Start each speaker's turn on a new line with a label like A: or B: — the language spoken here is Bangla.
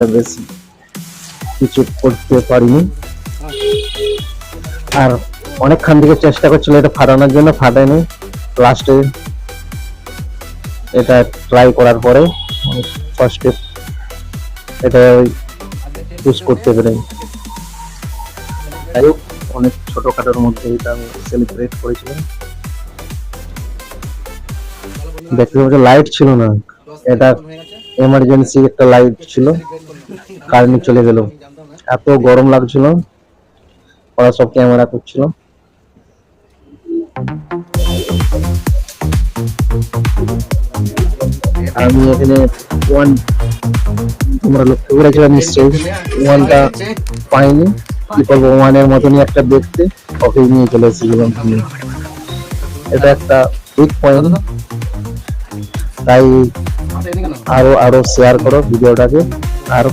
A: বেশি কিছু করতে পারিনি। আর অনেকক্ষণ থেকে চেষ্টা করছিল এটা ফাটানোর জন্য, ফাটায়নি। লাস্টে এটা ট্রাই করার পরে ফার্স্টে এটা ইউজ করতে পেরে, যাই হোক অনেক ছোটখাটোর মধ্যে এটা আমি সেলিব্রেট করেছিলাম। দেখতে পাচ্ছি লাইট ছিল না, এটা এমার্জেন্সি একটা লাইট ছিল, কারেন্ট চলে গেল। এত গরম লাগছিল, ওরা সব ক্যামেরা করছিল। আমি এখানে ওয়ান, তোমরা লক্ষ্য করেছিলাম নিশ্চয়ই, ওয়ানটা পাইনি। কি করবো, ওয়ানের মতনই একটা দেখতে, ওকে নিয়ে চলে এসেছিলাম। এটা একটা বিগ পয়েন্ট, তাই আরো শেয়ার করো ভিডিওটাকে। আর